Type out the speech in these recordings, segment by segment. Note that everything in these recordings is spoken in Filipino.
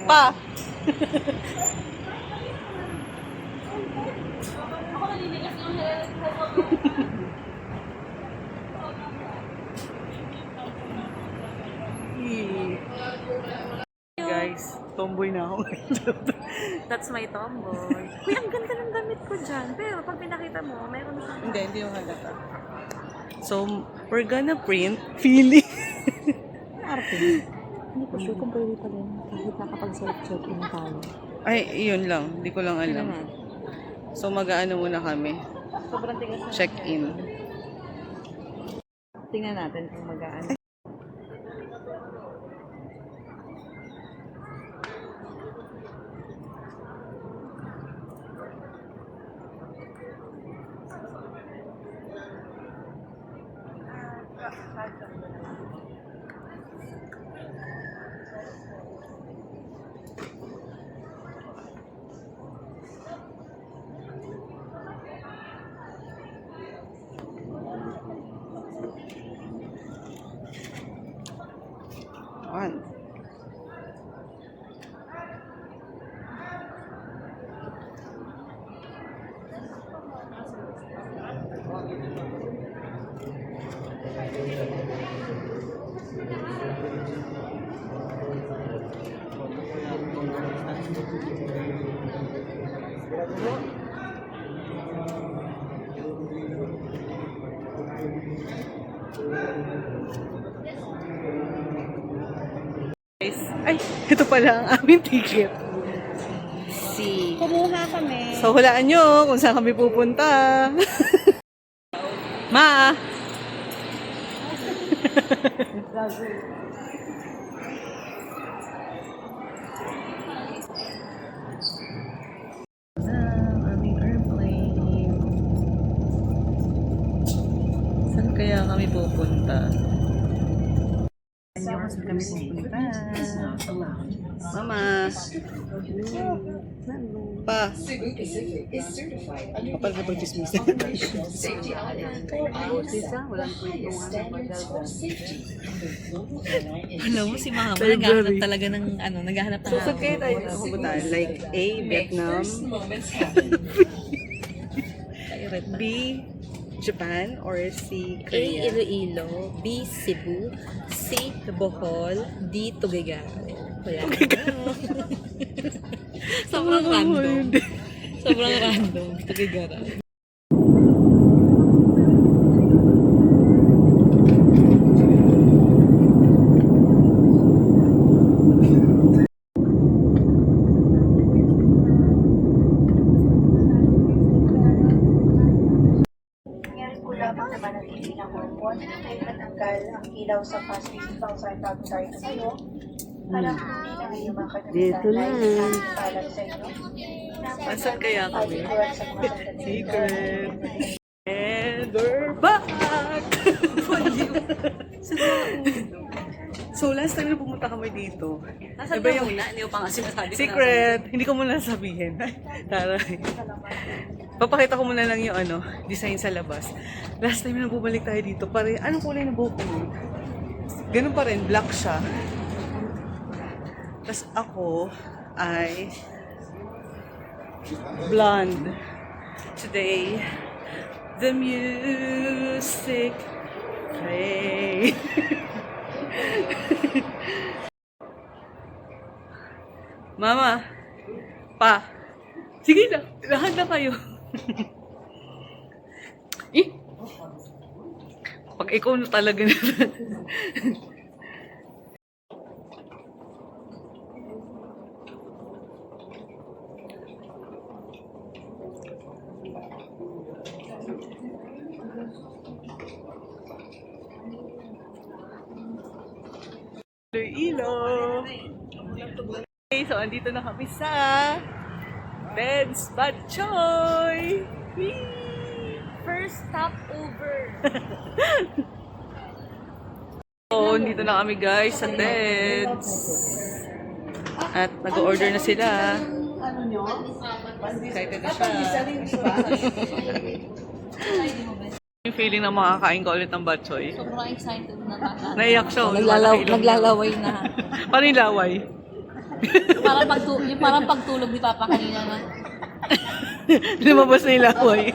Pa! Guys, tomboy na ako. That's my tomboy. Uy, ang ganda ng damit ko dyan. Pero pag pinakita mo, mayroon siyang... Hindi yung halata. So, we're gonna print feeling. Arte. Hindi ko sure kung pwede pa rin kahit nakapag-self-check-in tayo. Ay, yun lang. Hindi ko lang alam. So, mag-aano muna kami. Sobrang tigas na. Check-in. Tingnan natin kung mag-aano. One. Ay, ito pala ang aming ticket. Kumuha kami. So, hulaan nyo kung saan kami pupunta. Ma! Aming airplane. Saan kaya kami pupunta? Saan kami pupunta? Mama! Pa! Kapal ka pag-dismiss. Alam mo, si Mama, naghahanap talaga ng, naghahanap ng So, kaya tayo pupunta? Like A, Vietnam. B, Japan, or C, A, Korea? Iloilo, B, Cebu, C, Bohol, D, Tuguegarao. Sobrang random. Sobrang random. Tuguegarao. Lamang na manatili ng hormone ay matanggal ang ilaw sa fast-paced outside bago tayo tumayo. Parang hindi na ngayon Dito na. Para sa inyo. Asan kaya kami? Secret. Secret. And we're back! So, last time na pumunta kami dito. Nasaan iba ka yung muna? Hindi ko pa nga sinasabi. secret. Hindi ko muna sabihin. Taray. Papakita ko muna lang yung design sa labas. Last time na bumalik tayo dito, pare, anong kulay na buhok ko? Ganun pa rin, black siya. Tapos ako ay blonde. Today, the music play. Mama, pa, sige na, lahat na kayo. Eh, pag ikaw na talaga na. Iloilo. Okay, so andito na kami sa Ben's Bad Choy. First stop over. So, dito na kami guys sa Ben's. At nag-order na sila. Excited na siya. Yung feeling na makakain ko ulit ng bad choy. Sobrang excited na bata. Naiyak siya. Naglalaway na. Paano yung laway? Yung parang pagtulog ni Papa kanina na. Lumabas na yung lakoy.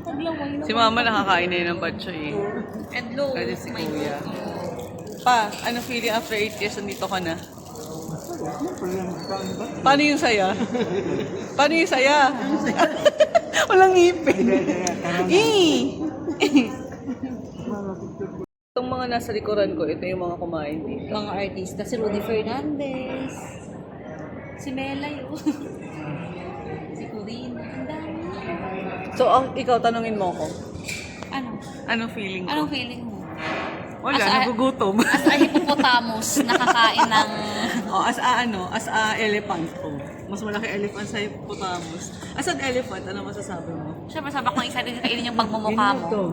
Paglaway Si mama nakakain na yun ng batcho eh. And low. Kasi si kuya. Pa, ano feeling after 8 years nandito ka na? Paano yung saya? Paano yung saya? Walang ngipin. Itong mga nasa likuran ko, ito yung mga kumain dito. Mga artista, si Rudy Fernandez, si Melay, si Corina, ang dami. So, ikaw, tanungin mo ko. Ano? Anong feeling ko? Anong feeling mo? Wala, As a- nagugutom. As a hippopotamus, nakakain ng... Oh, as a elephant ko. Mas malaki elephant sa hippopotamus. As an elephant, ano masasabi mo? Siyempre, sabi ko excited ka kainin yung pagmumukha mo.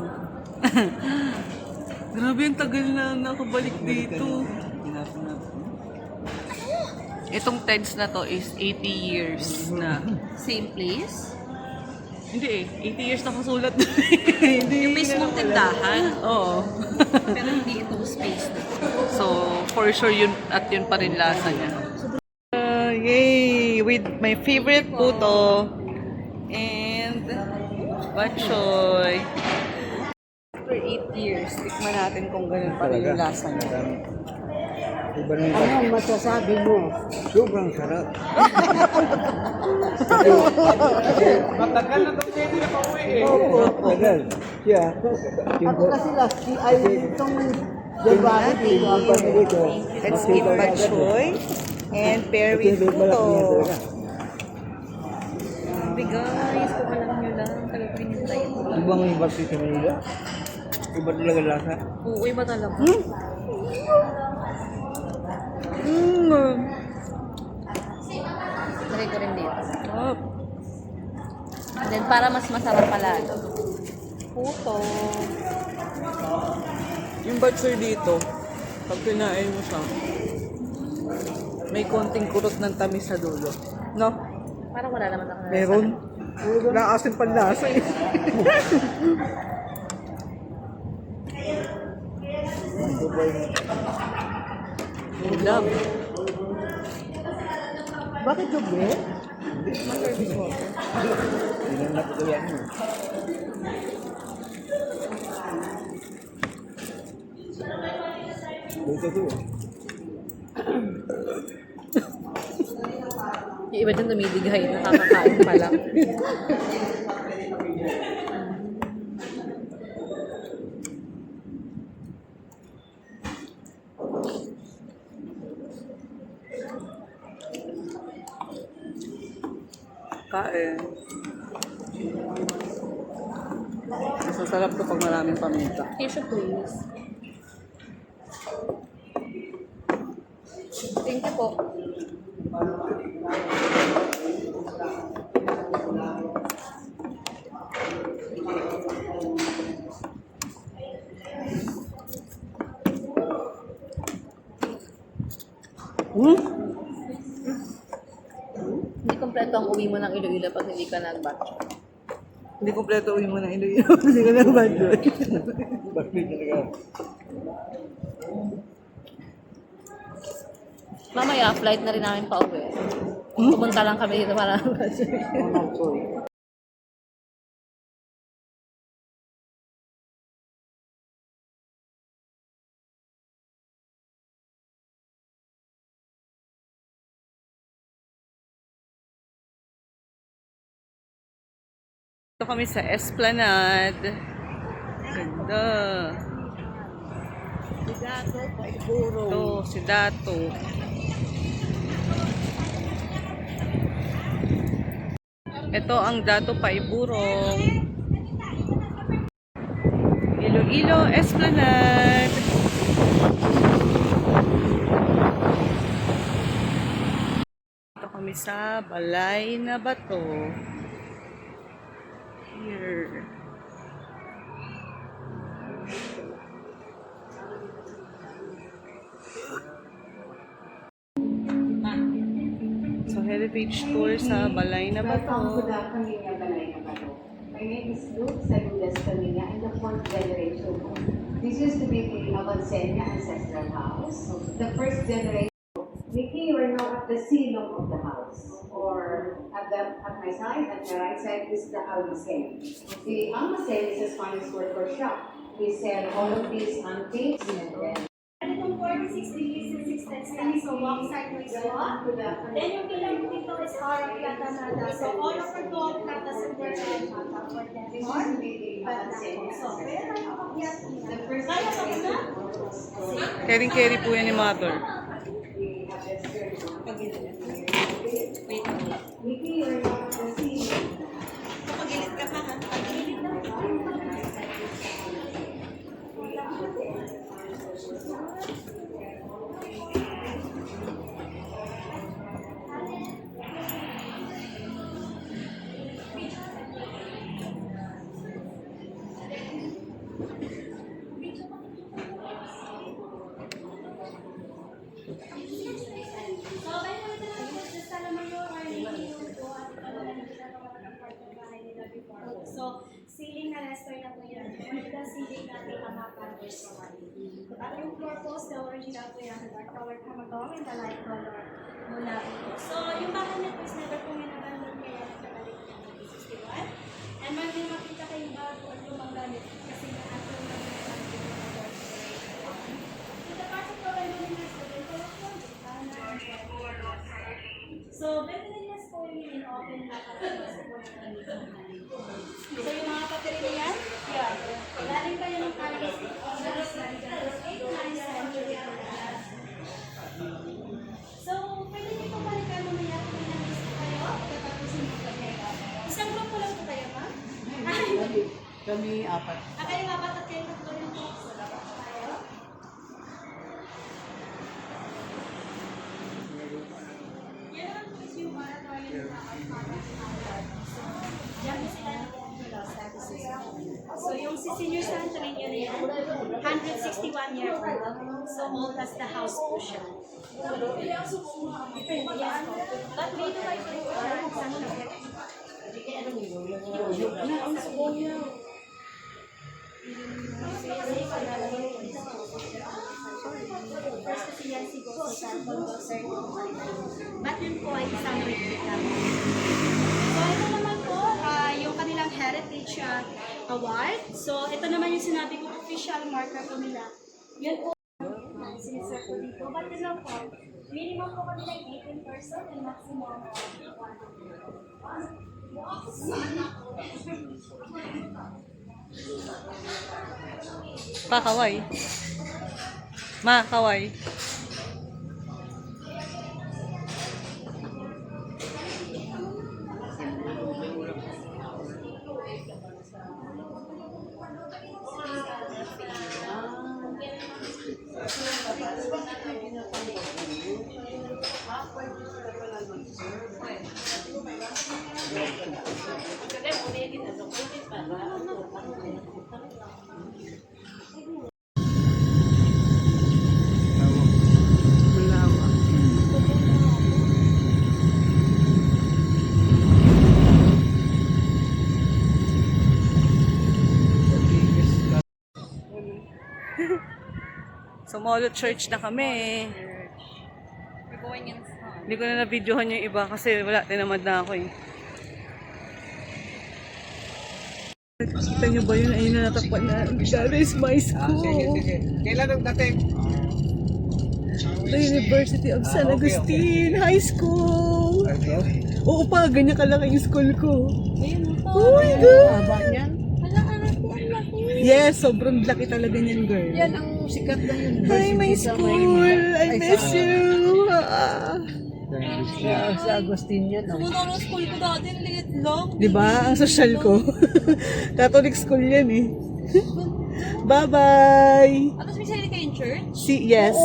Grabe, ang tagal na nakabalik dito. Itong TEDS na to is 80 years na. Same place? Hindi eh, 80 years nakasulat. Yung mismong tindahan. Oo. Pero hindi itong space na. So, for sure yun at yun pa rin lasa niya. Yay! With my favorite puto and batchoy. After 8 years, tikman natin kung ganun pa rin yung lasa niya. Anong masasabi mo? Sobrang sarap. Matagal na daw pwede na pauwi eh. Oo, matagal. Siya, ako kasi last ay itong January dito ang pamili ko. Let's eat batchoy and pair with puto. Grabe guys, kung alam nyo lang, talagang yung tayo. Ibang iba sa Manila. Iba talaga lasa. Oo, iba talaga. Lagay ko rin dito. And then, para mas masarap pala. Puto. Yung batchoy dito, pag kinain mo siya, may konting kurot ng tamis sa dulo. No? Parang wala naman ako. Meron. Naasin panlasa eh. Love. Bakit gabi? Hinanap ko yan. Dito ko. Yung iba dyan tumidighay, nakakakain pala. Kain. Mas masarap to pag maraming paminta. Tissue please. Thank you po. Hindi kompleto ang uwi mo ng Iloilo pag hindi ka nag-batch. Hindi kompleto uwi mo na Iloilo. Hindi ka na badloy. Bakit talaga? Mamaya, flight na rin namin pa uwi. Pumunta lang kami dito para Ito kami sa Esplanade. Ganda. Si Dato, paiburo. Ito, si Dato. Ito ang Dato Paiburong. Iloilo Esplanade. Ito kami sa Balay na Bato. Here. So, heritage tour sa Balay na Bato. Good afternoon, Balay na Bato. My name is Ruth Saludas Camilla. I'm the fourth generation. This used to be the Avancenia ancestral house. The first generation, we came Nikki, you are now at the silong of the house. Or at my side, at my right side is the almacen. The almacen is a Spanish word for shop. We sell all of these antiques and then Itong 46 degrees and 6 tenths lang. So, walk sideways walk. Then, yung bilang dito is harap plata nada. So, all of our 12 platas and their plata for them. So, pwede tayo makakyat. Kaya pa na? Caring-carry po yan ni Mother. Nikki, you are now at the silong. Pagilid ka pa ha? Pagilid na. So, ceiling na restaurant na po yan. Original ceiling natin ang mga panels sa wali. At yung floor post, the original po yan. Dark colored hamadong and the light color mula po. So, yung bahay na po is never po yan abandon kaya nagkabalik niya ng 1961. And may makita kayong bago at lumang gamit kasi na ato na So, the parts of the window is open for the floor. So, Bentonillas po yung open na para So, yung mga papel na yan, galing pa yun ng Carlos. So, pwede niyo po balikan mamaya kung may gusto kayo. Pagkatapusin mo po kayo. Isang group po lang po kayo, ma'am? Kami apat. Kayo apat at kayo tatlo yung po. So, dapat tayo. Yan naman po is yung moratorium na So, yan po sila ng So, yung si Senior Santa Niño na yan, 161 years old. So, old as the house po siya. Yes po. But may ito kayo po siya. First kasi yan si Goso sa Bulldozer. But yun po ay isang replica. So, ito naman po, yung kanilang Heritage Award. So, ito naman yung sinabi ko, official marker po nila. Yun po, sinisir po dito. But yun lang po, minimum po kami like 18 person and maximum 1. Kaway. Ma, kaway. So, Molo Church na kami. We're going inside. Hindi ko na na-videohan yung iba kasi wala, tinamad na ako eh. Kita nyo ba yun? Ayun na natakpan na. That is my school. Kailan ang dating? The University of San Agustin High School. Oo pa, ganyan kalaki yung school ko. Oh my God! Yes, sobrang laki talaga niyan, girl. Yan ang sikat na university Hi, my school! I miss you! Sa Agustin yan. Oh. Ang school ko dati, liit lang. Diba? Ang social ko. Catholic school yan eh. Bye-bye! Tapos may sarili kayong church? Yes.